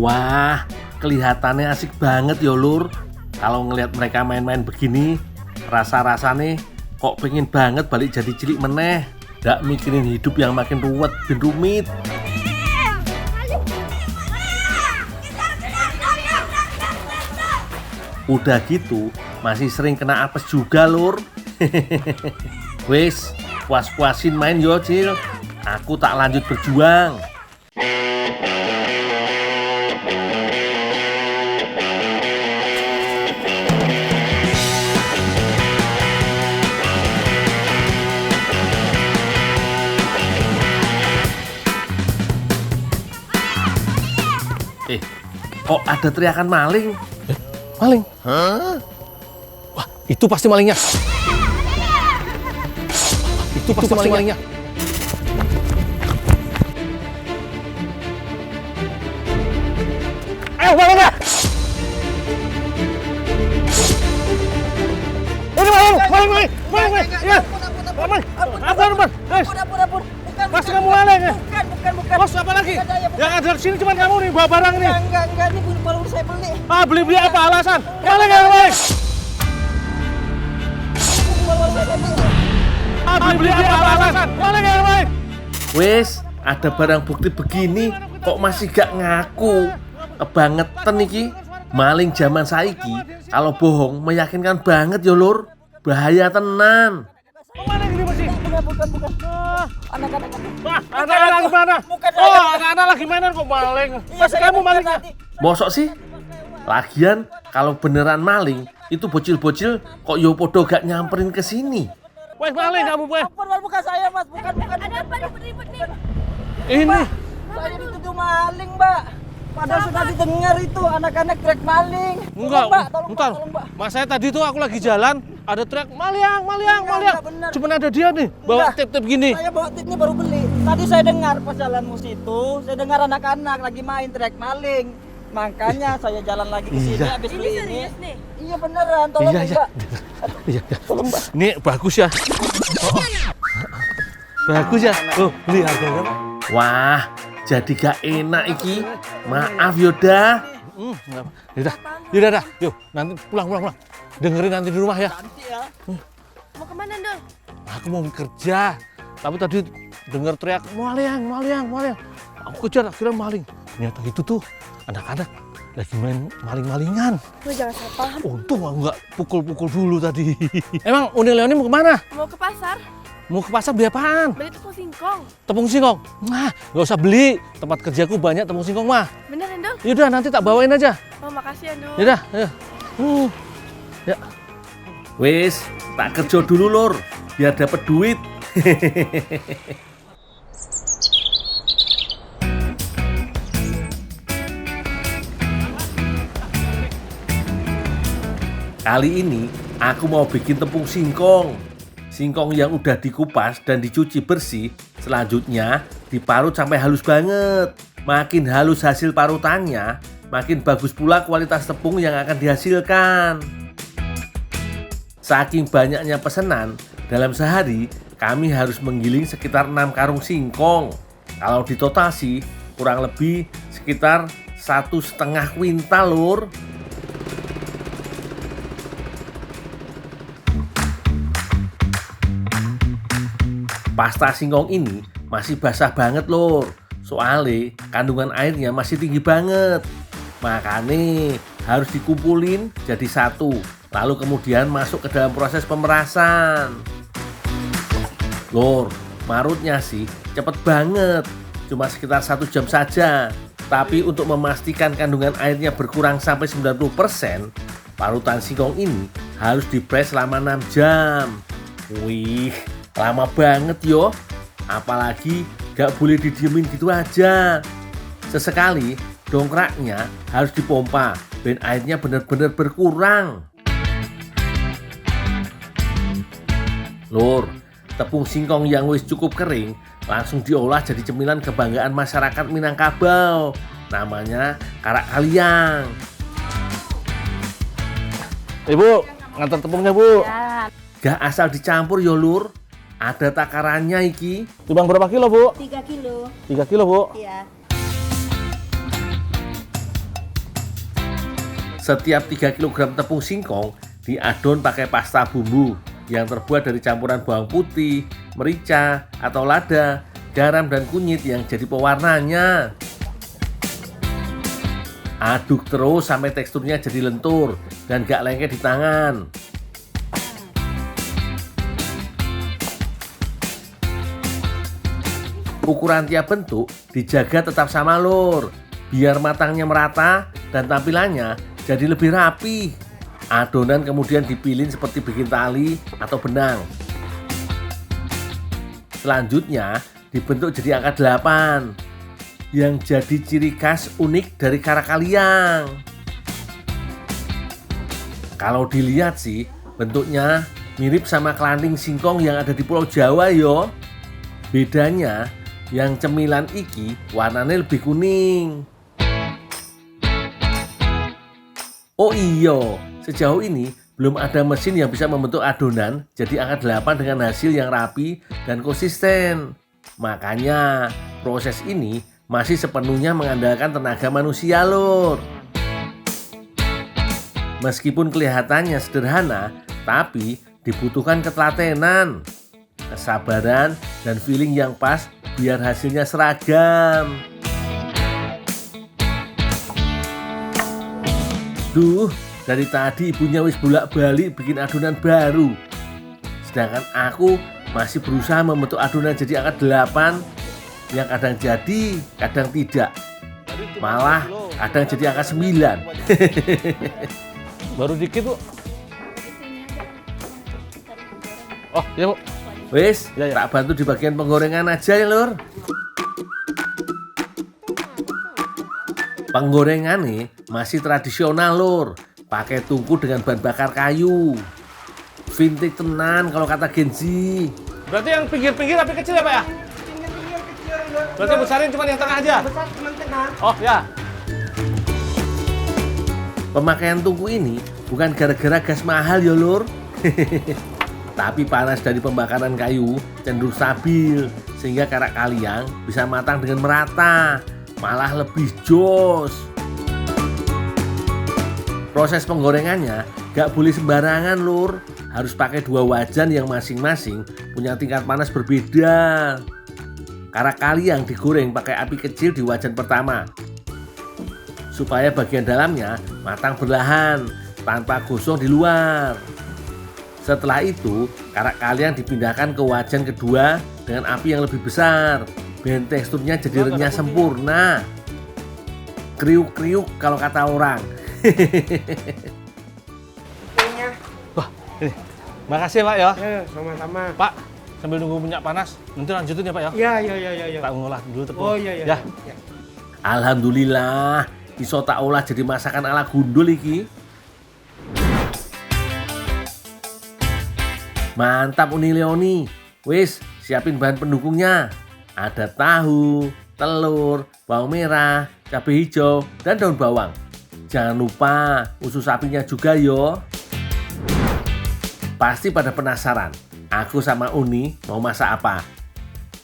Wah, kelihatannya asik banget ya Lur. Kalau ngelihat mereka main-main begini, rasa-rasanya kok pengen banget balik jadi cilik meneh. Gak mikirin hidup yang makin ruwet dan rumit. Udah gitu, masih sering kena apes juga Lur. Wes, puas-puasin main yo Cil. Aku tak lanjut berjuang. Kok ada teriakan maling? Maling? Hah? Wah, itu pasti malingnya. Itu pasti malingnya. Ayo, malingnya! Ini maling! Iya! Ampun! Ampun. Pasti kamu maling ya? Bukan. Bos, apa lagi? Yang ada di sini cuma kamu nih, bawa barang nih. Enggak, ini baru saya beli. Beli apa alasan? Maling ya, maling? Beli apa alasan? Maling ya, maling? Wes, ada barang bukti begini kok masih gak ngaku. Kebangetan iki. Maling zaman saiki kalau bohong meyakinkan banget ya Lur. Bahaya tenan. Maling ini masih? Bukan. Anak-anak. Anak-anak gimana? Bukan saya. Oh, anak-anak lagi mainan kok maling. Pasti kamu malingnya. Mosok sih? Lagian kalau beneran maling, itu bocil-bocil kok yo podo gak nyamperin ke sini. Wes maling kamu, wes. Bukan saya, Mas. Bukan. Ada apa ribut-ribut nih? Ini. Saya dituduh maling, Mbak. Padahal sudah didengar itu anak-anak teriak maling. Enggak, Mbak, tolong, bentar. Mbak. Mas saya tadi tuh aku lagi jalan, ada teriak maling. Enggak, benar. Cuman ada dia nih, bawa Enggak. tip-tip gini. Saya bawa tip ini baru beli. Tadi saya dengar pas jalan situ, saya dengar anak-anak lagi main teriak maling. Makanya saya jalan lagi ke sini Iya. habis Ini beli ini. serius nih? Iya beneran, tolong Iya. Mbak. Iya. Tolong Mbak. Ini bagus ya. Oh. Bagus ya. Oh, beli harganya. Wah, jadi gak enak iki. Maaf Yoda. Yaudah. Yuk, nanti pulang. Dengerin nanti di rumah ya. Nanti ya. Mau kemana, Dol? Aku mau kerja. Tapi tadi dengar teriak maling. Aku kejar akhirnya maling. Ternyata itu tuh anak-anak lagi main maling-malingan. Lo jangan salah paham. Untung aku nggak pukul-pukul dulu tadi. Emang Uni Leoni mau kemana? Mau ke pasar, Mau ke pasar beli apaan? beli tepung singkong. Tepung singkong? Nah, nggak usah beli. Tempat kerjaku banyak tepung singkong mah. Beneran, Dol? Yaudah, nanti tak bawain aja. Oh, makasih ya, Dol. Yaudah, ayo. Ya. Wes, tak kerja dulu Lur, biar dapet duit. Kali ini aku mau bikin tepung singkong. Singkong yang udah dikupas dan dicuci bersih, selanjutnya diparut sampai halus banget. Makin halus hasil parutannya, makin bagus pula kualitas tepung yang akan dihasilkan. Saking banyaknya pesanan, dalam sehari kami harus menggiling sekitar 6 karung singkong. Kalau ditotasi, kurang lebih sekitar 1,5 kuintal Lur. Pasta singkong ini masih basah banget Lur. Soalnya kandungan airnya masih tinggi banget. Makanya harus dikumpulin jadi satu. Lalu kemudian masuk ke dalam proses pemerasan. Lur, marutnya sih cepet banget. Cuma sekitar 1 jam saja. Tapi untuk memastikan kandungan airnya berkurang sampai 90%, parutan singkong ini harus dipres selama 6 jam. Wih, lama banget yo. Apalagi gak boleh didiemin gitu aja. Sesekali dongkraknya harus dipompa dan airnya benar-benar berkurang. Lur, tepung singkong yang wis cukup kering langsung diolah jadi cemilan kebanggaan masyarakat Minangkabau. Namanya karak kaliang. Ibu, ngantar tepungnya, Bu. Ya, Gak asal dicampur yo Lur. Ada takarannya iki. Timbang berapa kilo, Bu? 3 kilo. 3 kilo, Bu. Iya. Setiap 3 kg tepung singkong diadon pakai pasta bumbu yang terbuat dari campuran bawang putih, merica atau lada, garam dan kunyit yang jadi pewarnanya. Aduk terus sampai teksturnya jadi lentur dan gak lengket di tangan. Ukuran tiap bentuk dijaga tetap sama lur, biar matangnya merata dan tampilannya jadi lebih rapi. Adonan kemudian dipilin seperti bikin tali atau benang. Selanjutnya dibentuk jadi angka 8 yang jadi ciri khas unik dari Karakaliang. Kalau dilihat sih bentuknya mirip sama kelanting singkong yang ada di Pulau Jawa yo. Bedanya yang cemilan iki warnanya lebih kuning. Oh iya, sejauh ini belum ada mesin yang bisa membentuk adonan jadi angka 8 dengan hasil yang rapi dan konsisten. Makanya proses ini masih sepenuhnya mengandalkan tenaga manusia lur. Meskipun kelihatannya sederhana, tapi dibutuhkan ketelatenan, kesabaran, dan feeling yang pas biar hasilnya seragam. Duh, dari tadi ibunya wis bolak-balik bikin adonan baru. Sedangkan aku masih berusaha membentuk adonan jadi angka 8 yang kadang jadi, kadang tidak. Malah kadang jadi angka 9. Baru dikit, Bu. Oh, iya, Bu. Wis, Ya, ya. tak bantu di bagian penggorengan aja ya lur. Penggorengan nih masih tradisional lur, pakai tungku dengan bahan bakar kayu. Vintage tenan kalau kata Genzi. Berarti yang pinggir-pinggir tapi kecil ya, Pak ya? Pinggir-pinggir kecil lur. Berarti besarin cuma yang tengah aja? Besar cuma tengah. Oh, ya. Pemakaian tungku ini bukan gara-gara gas mahal ya lur. Tapi panas dari pembakaran kayu cenderung stabil sehingga Karakaliang bisa matang dengan merata, malah lebih jos. Proses penggorengannya gak boleh sembarangan lur, harus pakai 2 wajan yang masing-masing punya tingkat panas berbeda. Karakaliang digoreng pakai api kecil di wajan pertama supaya bagian dalamnya matang berlahan tanpa gosong di luar. Setelah itu, Karakaliang dipindahkan ke wajan kedua dengan api yang lebih besar. Dan teksturnya jadi renyah sempurna. Kriuk-kriuk kalau kata orang. Wah, ini. Makasih, Pak ya. Ya, sama-sama. Pak, sambil nunggu minyak panas, nanti lanjutin ya, Pak ya. Ya. Tak ngolah dulu tepung. Oh iya. Ya. Alhamdulillah, iso tak olah jadi masakan ala gundul iki. Mantap Uni Leoni. Wis, siapin bahan pendukungnya. Ada tahu, telur, bawang merah, cabai hijau, dan daun bawang. Jangan lupa usus sapinya juga yo. Pasti pada penasaran, aku sama Uni mau masak apa?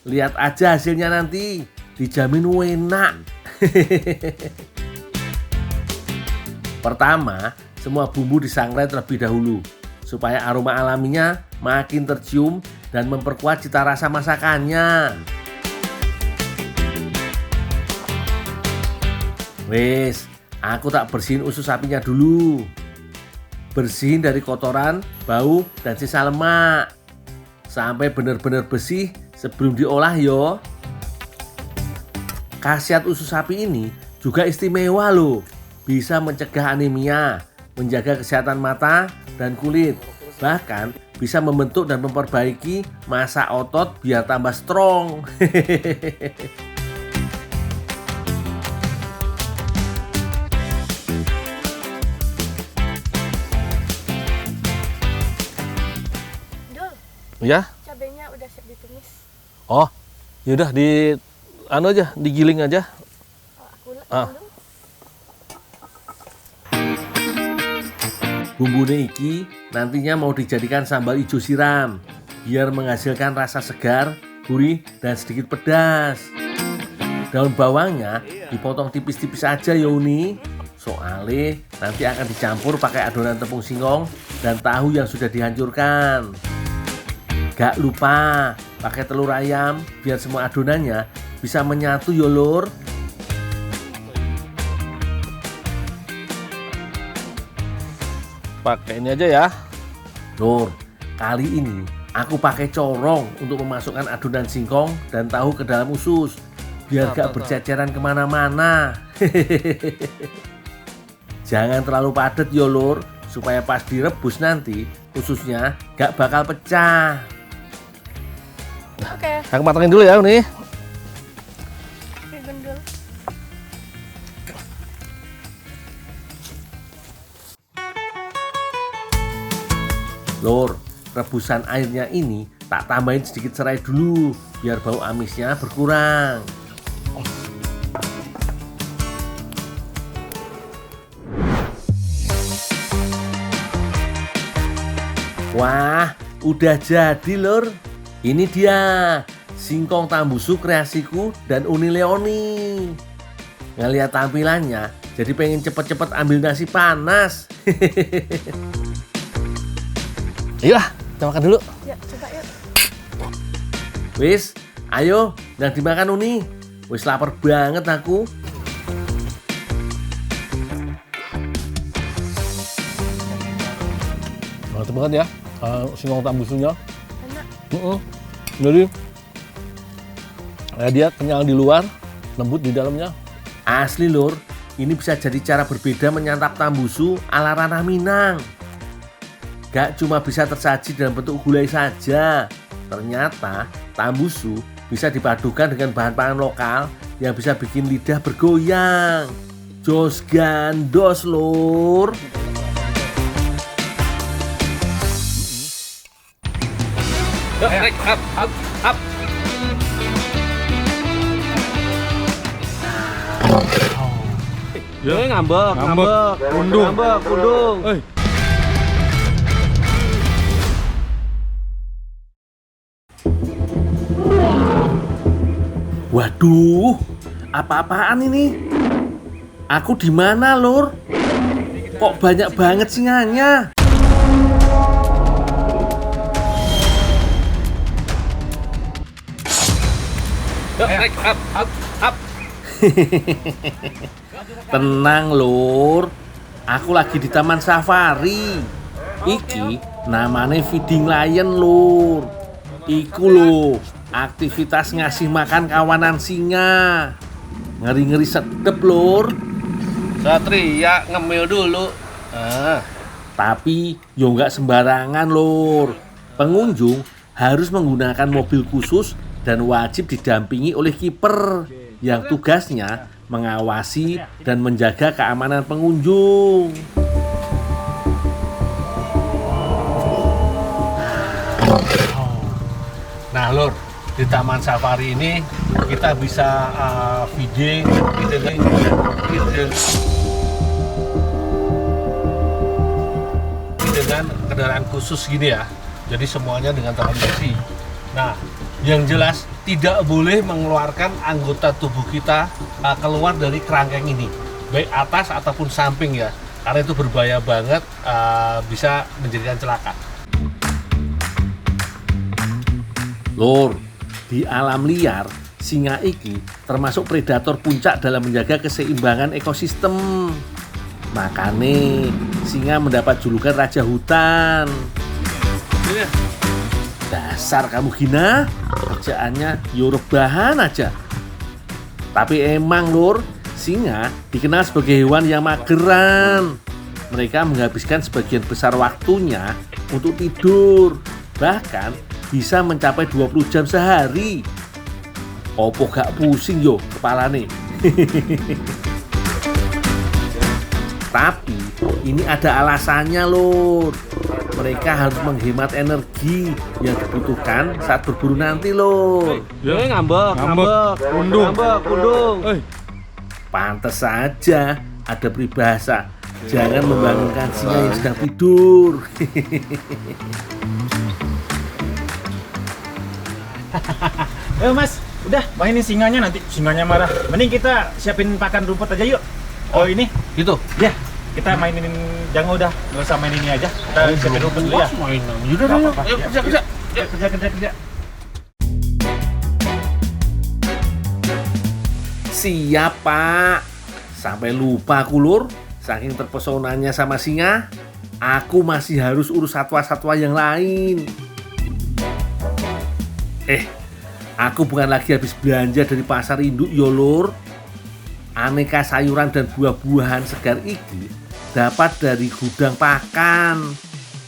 Lihat aja hasilnya nanti, dijamin enak. Pertama, semua bumbu disangrai terlebih dahulu supaya aroma alaminya makin tercium dan memperkuat cita rasa masakannya. Wes, aku tak bersihin usus sapinya dulu. Bersihin dari kotoran, bau, dan sisa lemak sampai benar-benar bersih sebelum diolah yo. Khasiat usus sapi ini juga istimewa loh. Bisa mencegah anemia, menjaga kesehatan mata dan kulit. Bahkan bisa membentuk dan memperbaiki massa otot biar tambah strong. Dul, Ya. cabenya udah siap ditumis. Oh, yaudah digiling aja. Oh, aku Ah. dulu. Bumbu iki nantinya mau dijadikan sambal ijo siram biar menghasilkan rasa segar, gurih, dan sedikit pedas. Daun bawangnya dipotong tipis-tipis aja ya Uni Soalnya nanti akan dicampur pakai adonan tepung singkong dan tahu yang sudah dihancurkan. Gak lupa pakai telur ayam biar semua adonannya bisa menyatu yo lur. Pakai ini aja ya. Lur, kali ini aku pakai corong untuk memasukkan adonan singkong dan tahu ke dalam usus biar gak berceceran kemana-mana. Jangan terlalu padat yo lur, supaya pas direbus nanti ususnya gak bakal pecah. Oke, Aku matangin dulu ya nih. Oke, Gundul. Lur, rebusan airnya ini tak tambahin sedikit serai dulu biar bau amisnya berkurang. Wah, udah jadi lur. Ini dia singkong tambusu kreasiku dan Uni Leoni. Ngeliat tampilannya, jadi pengen cepet-cepet ambil nasi panas. Ayolah, kita makan dulu. Ya, coba yuk. Wis, ayo, yang dimakan Uni. Wis lapar banget aku. Mantap banget ya, singkong tambusunya. Enak. Jadi dia kenyal di luar, lembut di dalamnya. Asli lur, ini bisa jadi cara berbeda menyantap tambusu ala ranah Minang. Gak cuma bisa tersaji dalam bentuk gulai saja. Ternyata tambusu bisa dipadukan dengan bahan pangan lokal yang bisa bikin lidah bergoyang. Jos gandos lur. Yuk, up. Ya, ngambek. Kundung. Waduh, apa-apaan ini? Aku di mana lur? Kok banyak banget singanya? Up. Tenang lur, aku lagi di taman safari. Iki namanya feeding lion lur. Iku lho, aktivitas ngasih makan kawanan singa. Ngeri-ngeri sedep lur. Satria ngemil dulu. Tapi yo nggak sembarangan lur. Pengunjung harus menggunakan mobil khusus dan wajib didampingi oleh kiper yang tugasnya mengawasi dan menjaga keamanan pengunjung. Nah lur, di taman safari ini kita bisa feeding dengan kendaraan khusus gini ya. Jadi semuanya dengan transmisi. Nah, yang jelas tidak boleh mengeluarkan anggota tubuh kita keluar dari kerangkeng ini, baik atas ataupun samping ya, karena itu berbahaya banget, bisa menjadikan celaka. Lur, di alam liar, singa iki termasuk predator puncak dalam menjaga keseimbangan ekosistem. Makanya singa mendapat julukan raja hutan. Dasar kamu Gina, kerjaannya yo rebahan aja. Tapi emang lur, singa dikenal sebagai hewan yang mageran. Mereka menghabiskan sebagian besar waktunya untuk tidur. Bahkan bisa mencapai 20 jam sehari. Opo gak pusing yo kepalane. Tapi ini ada alasannya lur. Mereka harus menghemat energi yang dibutuhkan saat berburu nanti lur. Ngambek. Kundung. Pantes saja ada peribahasa, jangan membangunkan singa yang sedang tidur. Mas, udah mainin singanya, nanti singanya marah. Mending kita siapin pakan rumput aja yuk. Oh ini Gitu. Ya, kita mainin jangan udah, nggak usah main ini aja. Kita siapin rumput dulu ya. Mainan. Yaudah, Nggak yuk, apa-apa. yuk, Ya, kerja. Kerja. Siap, Pak. Sampai lupa aku, Lur. Saking terpesonanya sama singa, aku masih harus urus satwa-satwa yang lain. Aku bukan lagi habis belanja dari pasar induk yo, Lur. Aneka sayuran dan buah-buahan segar ini dapat dari gudang pakan.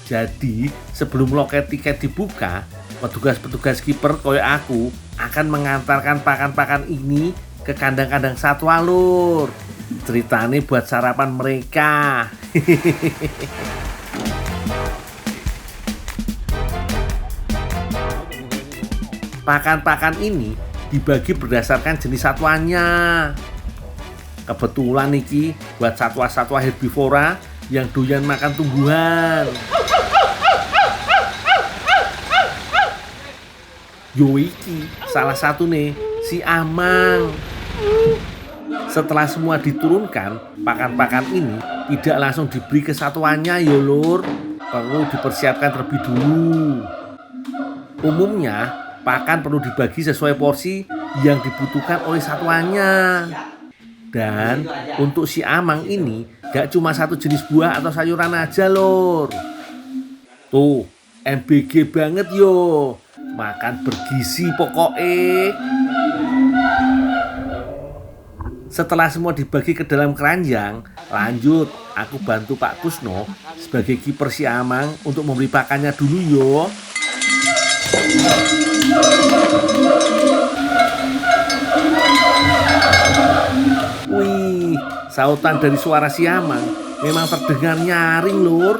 Jadi sebelum loket tiket dibuka, petugas-petugas kiper koyo aku akan mengantarkan pakan-pakan ini ke kandang-kandang satwa, Lur. Ceritanya buat sarapan mereka. Pakan-pakan ini dibagi berdasarkan jenis satwanya. Kebetulan niki buat satwa-satwa herbivora yang doyan makan tumbuhan. Yo iki salah satu nih, si Amang. Setelah semua diturunkan, pakan-pakan ini tidak langsung diberi ke satuannya yo, Lur. Perlu dipersiapkan terlebih dulu. Umumnya, pakan perlu dibagi sesuai porsi yang dibutuhkan oleh satuannya. Dan untuk si Amang ini gak cuma satu jenis buah atau sayuran aja, Lur. Tuh, MBG banget yo. Makan bergizi pokoknya. Setelah semua dibagi ke dalam keranjang, lanjut aku bantu Pak Kusno sebagai kiper si Amang untuk memberi pakannya dulu yo. Wih, sautan dari suara si Amang memang terdengar nyaring, Lur.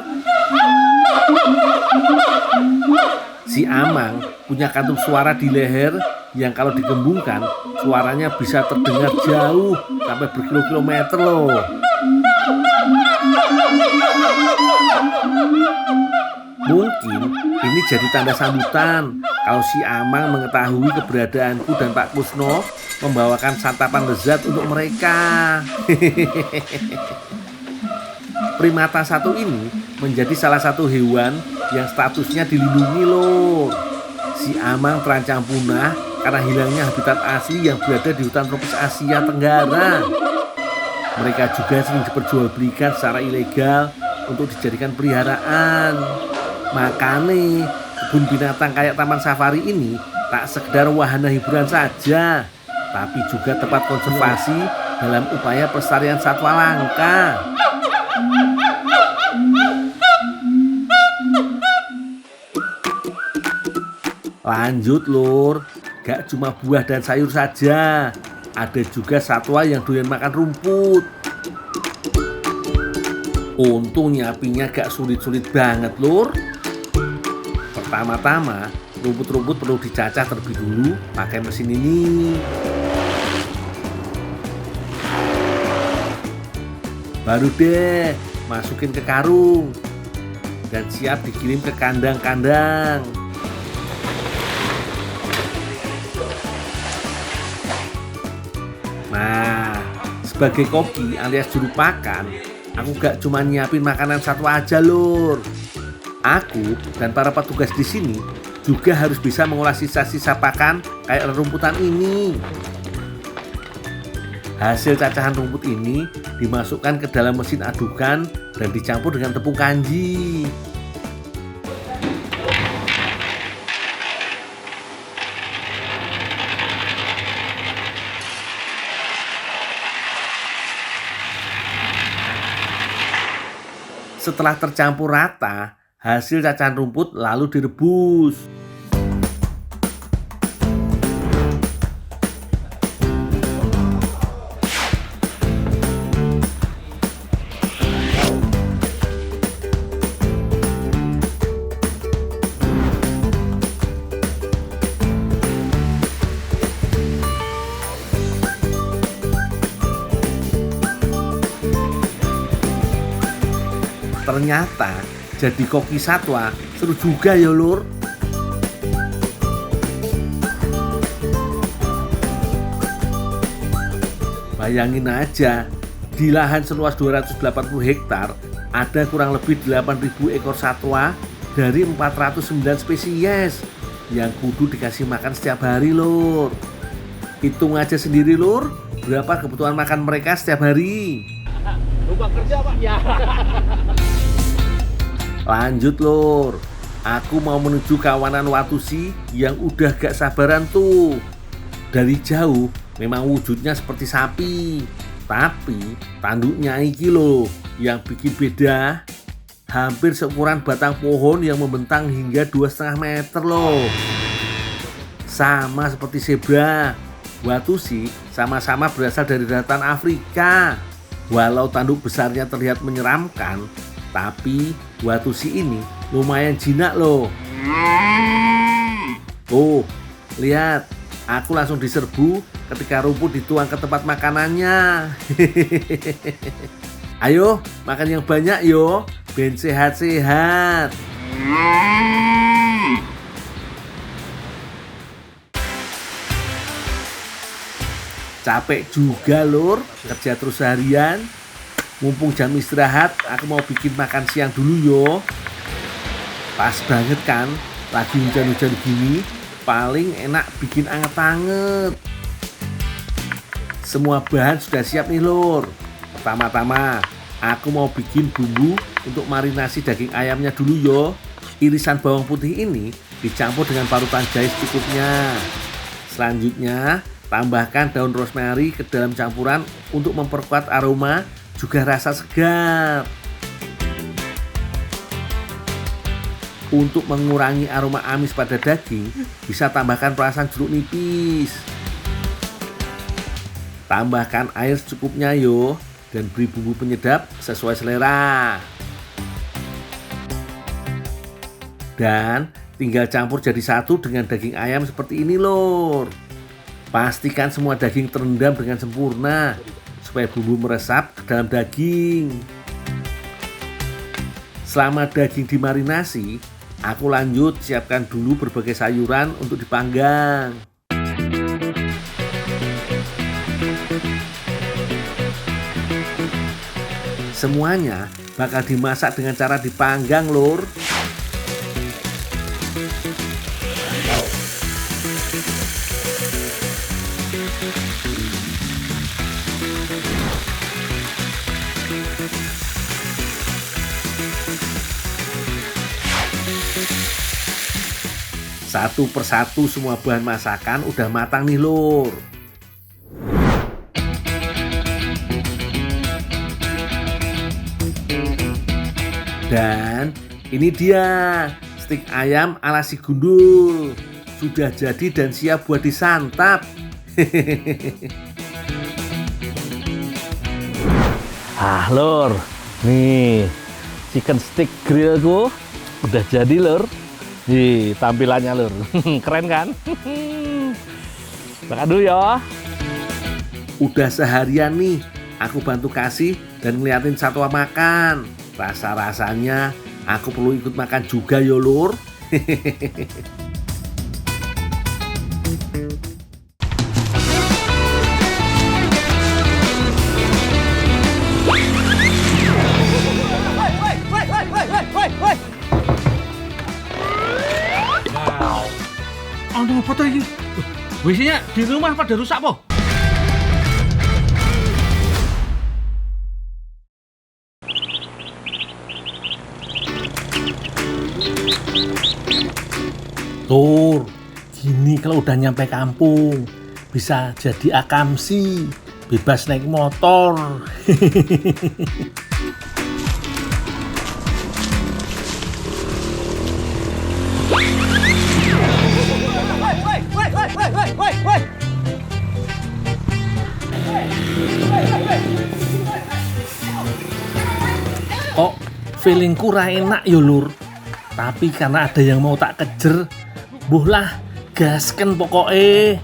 Si Amang punya kantung suara di leher yang kalau digembungkan suaranya bisa terdengar jauh sampai berkilo-kilometer loh. Mungkin ini jadi tanda sambutan kalau si Amang mengetahui keberadaanku dan Pak Kusno membawakan santapan lezat untuk mereka. Primata satu ini menjadi salah satu hewan yang statusnya dilindungi loh. Si Amang terancam punah karena hilangnya habitat asli yang berada di hutan tropis Asia Tenggara. Mereka juga sering diperjualbelikan secara ilegal untuk dijadikan peliharaan. Makanya kebun binatang kayak taman safari ini tak sekedar wahana hiburan saja, tapi juga tempat konservasi dalam upaya pelestarian satwa langka. Lanjut, Lur, gak cuma buah dan sayur saja, ada juga satwa yang doyan makan rumput. Untung nyapinya gak sulit-sulit banget, Lur. Pertama-tama, rumput-rumput perlu dicacah terlebih dulu pakai mesin ini. Baru deh masukin ke karung dan siap dikirim ke kandang-kandang. Nah, sebagai koki alias juru pakan, aku gak cuma nyiapin makanan satwa aja, Lur. Aku dan para petugas di sini juga harus bisa mengolah sisa-sisa pakan kayak rumputan ini. Hasil cacahan rumput ini dimasukkan ke dalam mesin adukan dan dicampur dengan tepung kanji. Setelah tercampur rata, hasil cacahan rumput lalu direbus. Ternyata jadi koki satwa seru juga ya, Lur. Bayangin aja, Di lahan seluas 280 hektar, ada kurang lebih 8.000 ekor satwa dari 409 spesies yang kudu dikasih makan setiap hari, Lur. Hitung aja sendiri, Lur, berapa kebutuhan makan mereka setiap hari. Lupa kerja, Pak. Ya. Lanjut, Lur. Aku mau menuju kawanan Watusi yang udah gak sabaran tuh. Dari jauh memang wujudnya seperti sapi, tapi tanduknya iki loh yang bikin beda. Hampir seukuran batang pohon yang membentang hingga 2,5 meter loh. Sama seperti zebra, Watusi sama-sama berasal dari daratan Afrika. Walau tanduk besarnya terlihat menyeramkan, tapi Watusi ini lumayan jinak loh. Tuh, lihat, aku langsung diserbu ketika rumput dituang ke tempat makanannya. Ayo, makan yang banyak yo, ben sehat-sehat. Capek juga, Lur, kerja terus seharian. Mumpung jam istirahat, aku mau bikin makan siang dulu yo. Pas banget kan, lagi hujan-hujan gini, paling enak bikin anget-anget. Semua bahan sudah siap nih, Lur. Pertama-tama, aku mau bikin bumbu untuk marinasi daging ayamnya dulu yo. Irisan bawang putih ini dicampur dengan parutan jahe secukupnya. Selanjutnya, tambahkan daun rosemary ke dalam campuran untuk memperkuat aroma juga rasa segar. Untuk mengurangi aroma amis pada daging, bisa tambahkan perasan jeruk nipis. Tambahkan air secukupnya yo, dan beri bumbu penyedap sesuai selera. Dan tinggal campur jadi satu dengan daging ayam seperti ini, Lur. Pastikan semua daging terendam dengan sempurna supaya bumbu meresap ke dalam daging. Selama daging dimarinasi, aku lanjut siapkan dulu berbagai sayuran untuk dipanggang. Semuanya bakal dimasak dengan cara dipanggang, Lur. Satu persatu semua bahan masakan udah matang nih, Lur. Dan ini dia stik ayam ala si gundul. Sudah jadi dan siap buat disantap. Lur, nih chicken stick grillku udah jadi, Lur. Nih tampilannya, Lur. Keren kan? Makan dulu ya. Udah seharian nih aku bantu kasih dan ngeliatin satwa makan. Rasa-rasanya aku perlu ikut makan juga yo, Lur. Aduh, apa tuh ini? WC-nya di rumah pada rusak, po? Tur, gini kalau udah nyampe kampung bisa jadi akamsi, bebas naik motor. Kok feelingku ra enak ya, Lur. Tapi karena ada yang mau tak kejer, buh lah gasken pokoknya.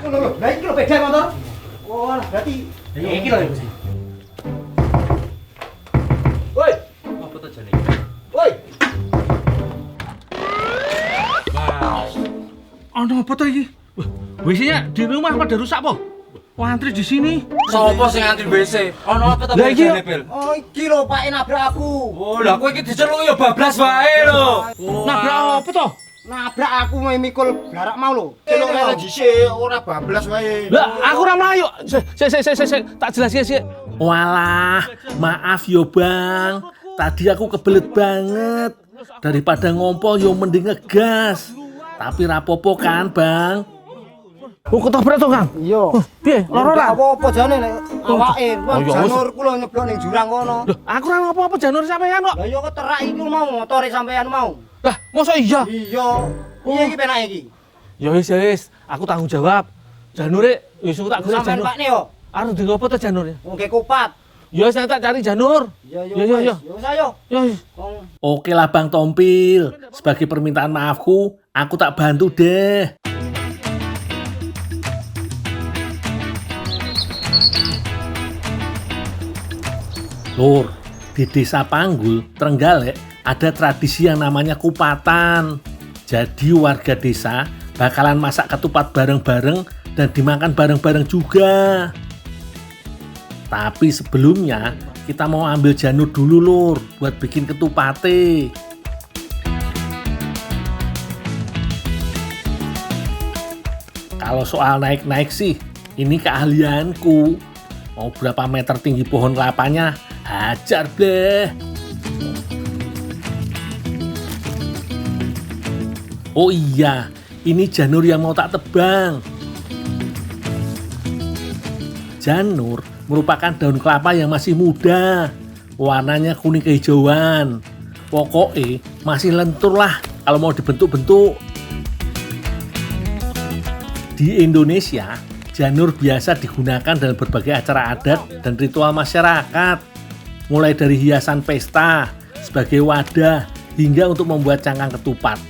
Loh, lah iki lho beda motor. Oh, lah berarti iki lho ya, Gusti. Woi, Apa tuh jane? woi. Ono apa to iki? WC-nya di rumah pada rusak po? Wah, antri di sini. Sopo sing ngantri WC? Ono apa to Lah, iki yo. jane, Bel? Oh, iki lho Pak nabrak aku. Oh, lah kowe iki diceluk ya bablas wae lho. Nabrak apa to? Nabrak aku mau mikul blarak mau lho. Celuk lere dhisik ora bablas wae. Lah, aku ora mlayu. Sik, tak jelasin sih. Walah, maaf yo Bang. Tadi aku kebelet banget. Daripada ngompol yo mending ngegas. Tapi rapopo kan Bang? Oh, ketabrak to, Kang? Iya. Piye? Loro ora? Apa-apa jane nek awake. Oh, iya, Janur kula nyeblok ning jurang kono. Loh, aku ora apa-apa janur sampean kok. Lah yo keterak iku mau motore sampean mau. Lah, mosok iya? Iya. Piye iki penake iki? Ya wis, aku tanggung jawab. Janure wis tak golek Sampean janur. Pak ne yo. Arep di ngopo to janurnya? Wong ge kupat. Ya wis tak cari janur. Iya, Ya. Yo wis ayo. Ya. Wong Oke lah Bang Tompil. Sebagai permintaan maafku, aku tak bantu deh. Lur, di desa Panggul, Trenggalek, ada tradisi yang namanya kupatan. Jadi warga desa bakalan masak ketupat bareng-bareng dan dimakan bareng-bareng juga. Tapi sebelumnya, kita mau ambil janur dulu Lur, buat bikin ketupate. Kalau soal naik-naik sih, ini keahlianku. Mau berapa meter tinggi pohon kelapanya, hajar bleh. Oh iya, ini janur yang mau tak tebang. Janur merupakan daun kelapa yang masih muda. Warnanya kuning kehijauan. Pokoknya masih lentur lah kalau mau dibentuk-bentuk. Di Indonesia, janur biasa digunakan dalam berbagai acara adat dan ritual masyarakat. Mulai dari hiasan pesta, sebagai wadah, hingga untuk membuat cangkang ketupat.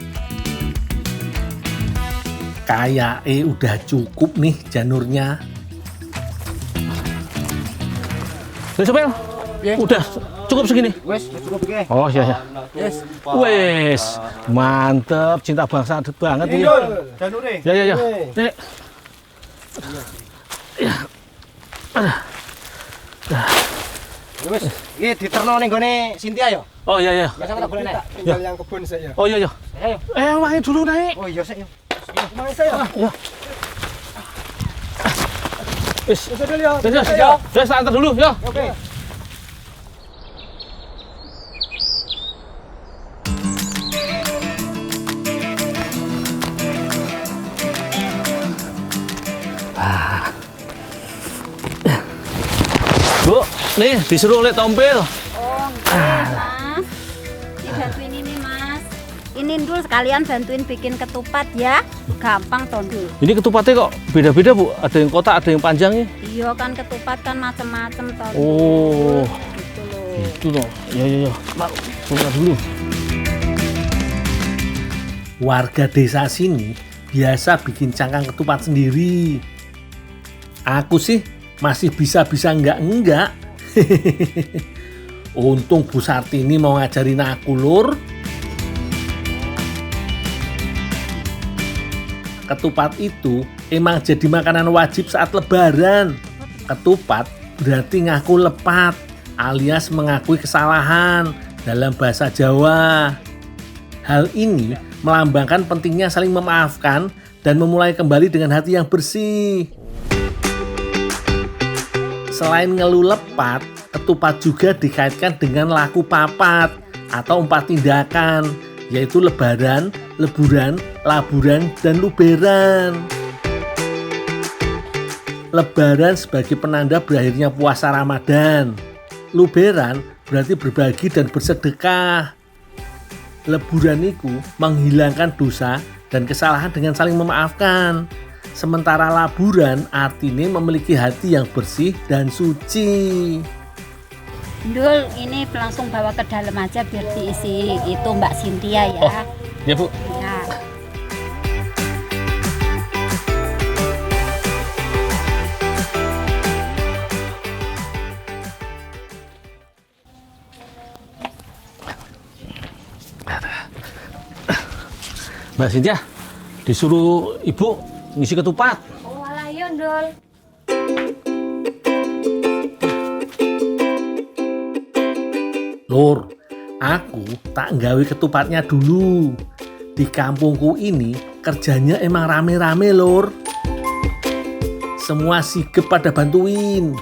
Kayaknya udah cukup nih janurnya. Supel. Udah cukup segini. wis cukup iki. Oh iya. Yes. Wes, mantep, cinta bangsa adat banget ini. Janure. Ya. Nek. Wis, iki diterno ning gone Sintia yo. Oh iya. Ya sampe tak boleh naik. Tinggal yang kebun saya. Oh iya. Ayo. Main dulu naik. Oh iya sik yo. Kemana saya? Wis. Wis dulu yo. Wis antar dulu, yo. Oke. Bu, nih disuruh oleh Tompil. Oh, Mas. Dibantuin ini, Mas. Ini Ndul sekalian bantuin bikin ketupat ya. Gampang toh, Ndul. Ini ketupatnya kok beda-beda, Bu. Ada yang kotak, ada yang panjang nih. Iya kan ketupat kan macem-macem toh. Oh. Gitu loh. Itu loh. Ya. Mau buka dulu. Warga desa sini biasa bikin cangkang ketupat sendiri. Aku sih masih bisa-bisa enggak. Untung Bu Sartini mau ngajarin aku Lur. Ketupat itu emang jadi makanan wajib saat lebaran. Ketupat berarti ngaku lepat alias mengakui kesalahan dalam bahasa Jawa. Hal ini melambangkan pentingnya saling memaafkan dan memulai kembali dengan hati yang bersih. Selain ngeluh lepat, ketupat juga dikaitkan dengan laku papat atau 4 tindakan, yaitu lebaran, leburan, laburan, dan luberan. Lebaran sebagai penanda berakhirnya puasa Ramadan. Luberan berarti berbagi dan bersedekah. Leburan itu menghilangkan dosa dan kesalahan dengan saling memaafkan. Sementara laburan artinya memiliki hati yang bersih dan suci. Ndul, ini langsung bawa ke dalam aja biar diisi itu Mbak Cynthia ya. Oh, ya Bu. Ya. Mbak Cynthia, disuruh ibu ngisi ketupat. Oh alah iya Ndul. Lur, aku tak nggawe ketupatnya dulu. Di kampungku ini kerjanya emang rame-rame lur. Semua sigep pada bantuin.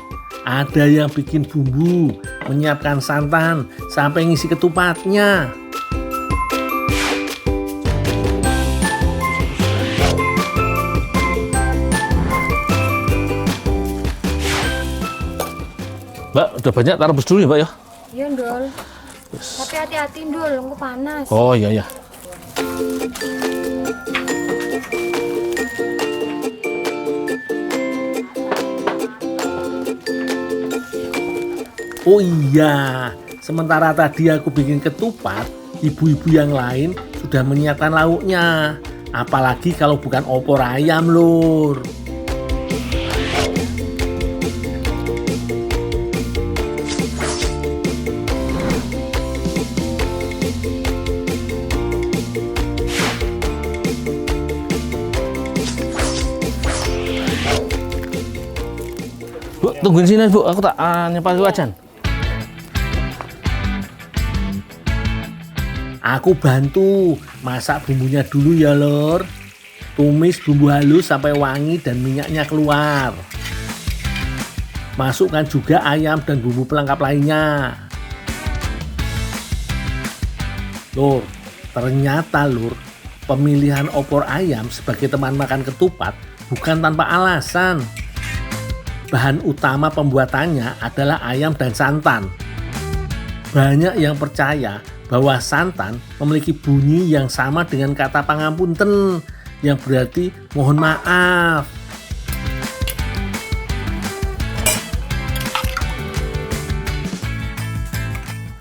Ada yang bikin bumbu, menyiapkan santan, sampai ngisi ketupatnya. Mbak, udah banyak taruh rebus dulu ya Mbak ya? Iya Ndul. Tapi hati-hati Ndul, engko panas. Oh iya iya. Oh iya, sementara tadi aku bikin ketupat, ibu-ibu yang lain sudah menyiapkan lauknya. Apalagi kalau bukan opor ayam lur. Bu, tungguin sini Bu, aku tak nyepal wajan. Aku bantu, masak bumbunya dulu ya lor. Tumis bumbu halus sampai wangi dan minyaknya keluar. Masukkan juga ayam dan bumbu pelengkap lainnya. Lur, ternyata lur, pemilihan opor ayam sebagai teman makan ketupat bukan tanpa alasan. Bahan utama pembuatannya adalah ayam dan santan. Banyak yang percaya bahwa santan memiliki bunyi yang sama dengan kata pangapunten, yang berarti mohon maaf.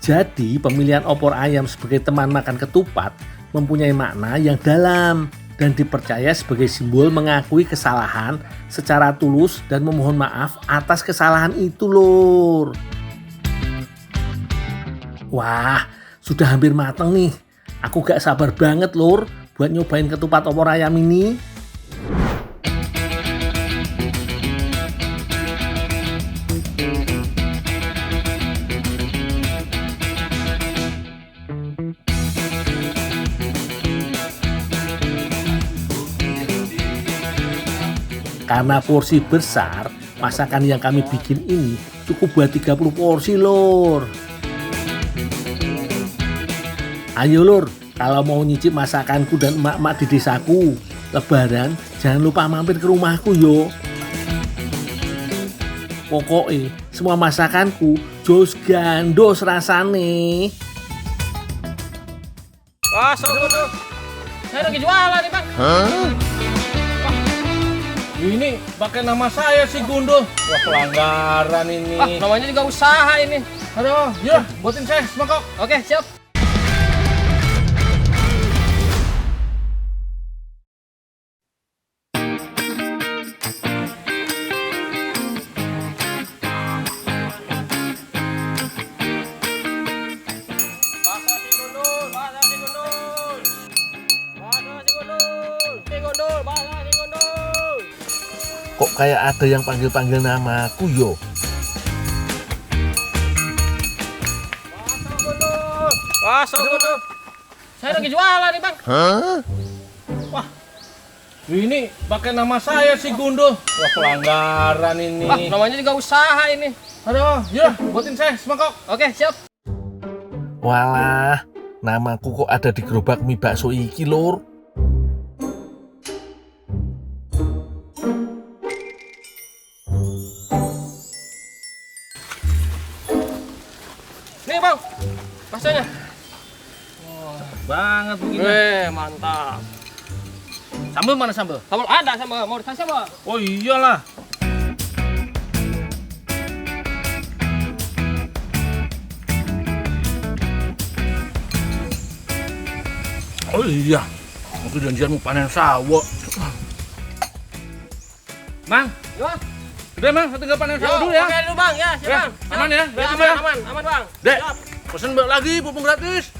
Jadi pemilihan opor ayam sebagai teman makan ketupat mempunyai makna yang dalam dan dipercaya sebagai simbol mengakui kesalahan secara tulus dan memohon maaf atas kesalahan itu lur. Wah, sudah hampir mateng nih. Aku gak sabar banget lur buat nyobain ketupat opor ayam ini. Karena porsi besar, masakan yang kami bikin ini cukup buat 30 porsi lur. Ayo lur, kalau mau nyicip masakanku dan emak-emak di desaku, Lebaran jangan lupa mampir ke rumahku yo. Pokoknya semua masakanku jos gandos rasane. Wah, soto. Saya lagi jualan nih, Bang. Ini pakai nama saya si Gundul. Wah, pelanggaran ini. Namanya juga usaha ini. Aduh, yuk, buatin saya semangkok. Oke, siap. Kok kayak ada yang panggil-panggil namaku yo? Wah, soto. Saya lagi jualan nih, Bang. Ini pakai nama saya si Gundul. Wah, pelanggaran ini. Namanya juga usaha ini. Aduh, yuk, buatin saya semangkok. Oke, siap. Walah, namaku kok ada di gerobak mie bakso iki lur. Nih, Bang. Baksonya. Banget begini. Mantap. Sambal mana sambal? Sambal ada sambal, mau dikasih apa? Oh iyalah. Oh iya, aku janjian mau panen sawo. Mang, Yo. udah Mang, saya tinggal panen sawo dulu ya. Oke dulu, Bang. Ya, siap, Ya, Bang. aman ya, Ya, gitu ya. aman, Bang. Dek, Siap. pesen lagi pupung gratis.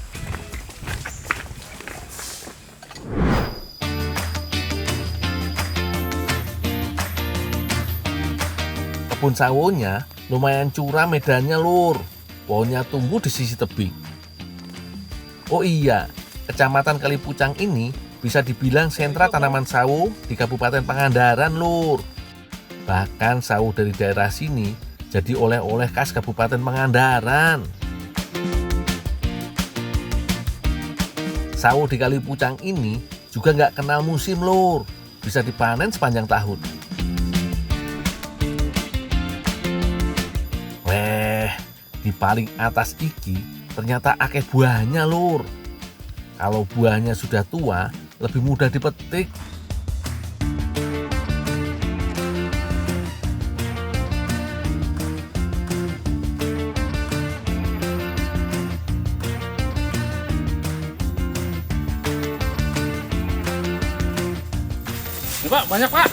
Kebun sawonya lumayan curam medannya lur. Pohonnya tumbuh di sisi tebing. Oh iya, Kecamatan Kalipucang ini bisa dibilang sentra tanaman sawo di Kabupaten Pangandaran lur. Bahkan sawo dari daerah sini jadi oleh-oleh khas Kabupaten Pangandaran. Sawo di Kalipucang ini juga nggak kenal musim lur, bisa dipanen sepanjang tahun. Di paling atas iki ternyata akeh buahnya lur. Kalau buahnya sudah tua, lebih mudah dipetik. Ini Pak, banyak Pak.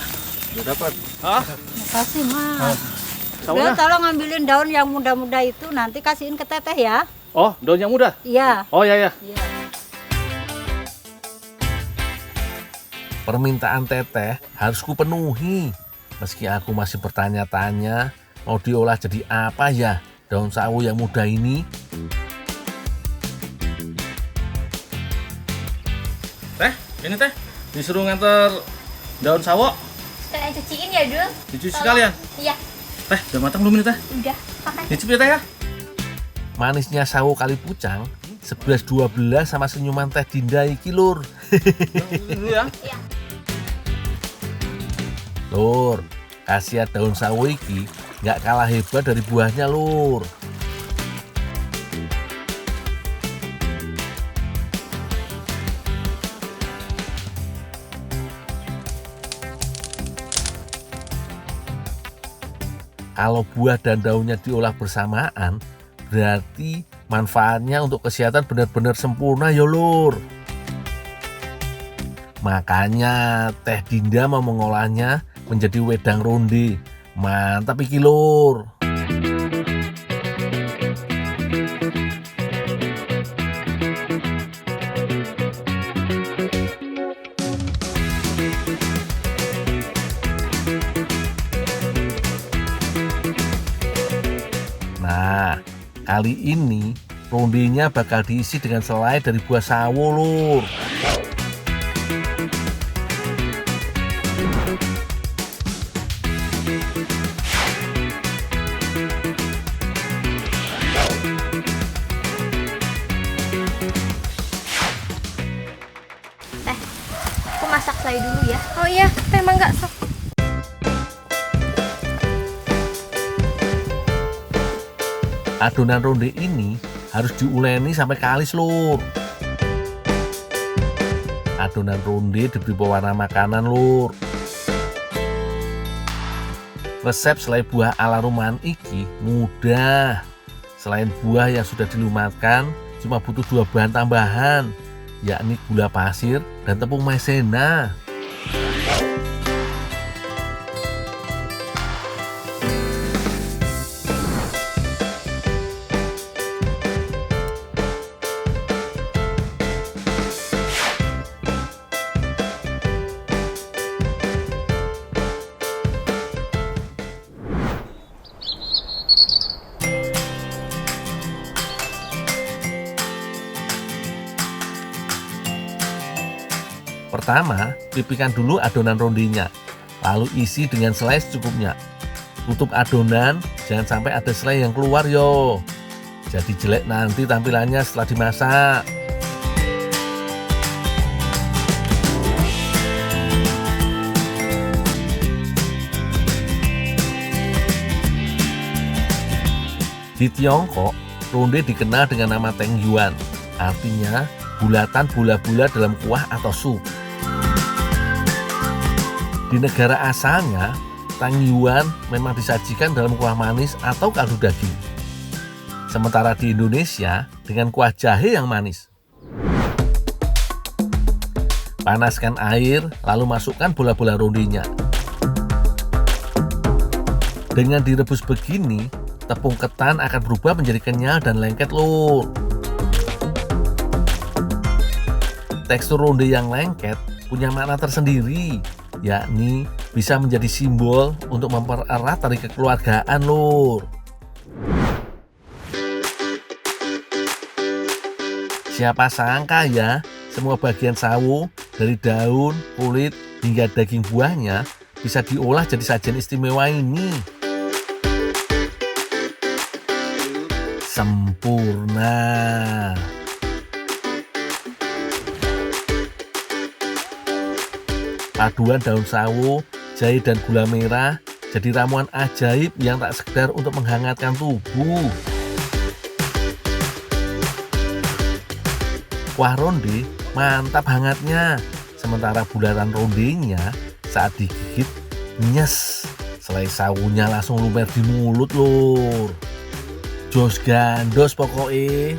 Udah dapat. Makasih Mas. Sawonya? Udah, tolong ambilin daun yang muda-muda itu, nanti kasihin ke Teteh ya. Oh, daun yang muda? Iya. Oh ya. Iya. Permintaan Teteh harus kupenuhi. Meski aku masih bertanya-tanya, mau diolah jadi apa ya daun sawo yang muda ini? Teh, ini teh. Disuruh nganter daun sawo. Sekalian cuciin ya, Dul. Dicuci Tolong. sekalian. Iya, Teh, udah matang belum ini teh? udah. Makan. Nyicip ya teh ya. Manisnya sawo Kalipucang 11-12 sama senyuman Teh Dinda iki lur. Dulu ya. Iya. Lur, khasiat daun sawo iki nggak kalah hebat dari buahnya lur. Kalau buah dan daunnya diolah bersamaan, berarti manfaatnya untuk kesehatan benar-benar sempurna ya lur. Makanya Teh Dinda mau mengolahnya menjadi wedang ronde. Mantap iki lur. Nah, kali ini rondenya bakal diisi dengan selai dari buah sawo lur. Aku masak selai dulu ya. Oh iya, Teh Mangga sok. Adonan ronde ini harus diuleni sampai kalis lur. Adonan ronde diberi pewarna makanan lur. Resep selai buah ala rumahan iki mudah. Selain buah yang sudah dilumatkan, cuma butuh 2 bahan tambahan, yakni gula pasir dan tepung maizena. Pertama, pipihkan dulu adonan rondenya, lalu isi dengan selai secukupnya. Tutup adonan, jangan sampai ada selai yang keluar yo. Jadi jelek nanti tampilannya setelah dimasak. Di Tiongkok, ronde dikenal dengan nama Teng Yuan, artinya bulatan bola-bola dalam kuah atau sup. Di negara asalnya, Tang Yuan memang disajikan dalam kuah manis atau kaldu daging. Sementara di Indonesia dengan kuah jahe yang manis. Panaskan air, lalu masukkan bola-bola rondenya. Dengan direbus begini, tepung ketan akan berubah menjadi kenyal dan lengket lur. Tekstur ronde yang lengket punya makna tersendiri. yakni bisa menjadi simbol untuk mempererat tali kekeluargaan, Lur. Siapa sangka ya, semua bagian sawo dari daun, kulit, hingga daging buahnya bisa diolah jadi sajian istimewa ini. Sempurna. Paduan daun sawo, jahe dan gula merah jadi ramuan ajaib yang tak sekedar untuk menghangatkan tubuh. Kuah ronde mantap hangatnya, sementara bulatan rondenya saat digigit nyes, selai sawunya langsung lumer di mulut, Lur. Jos gandos pokoknya.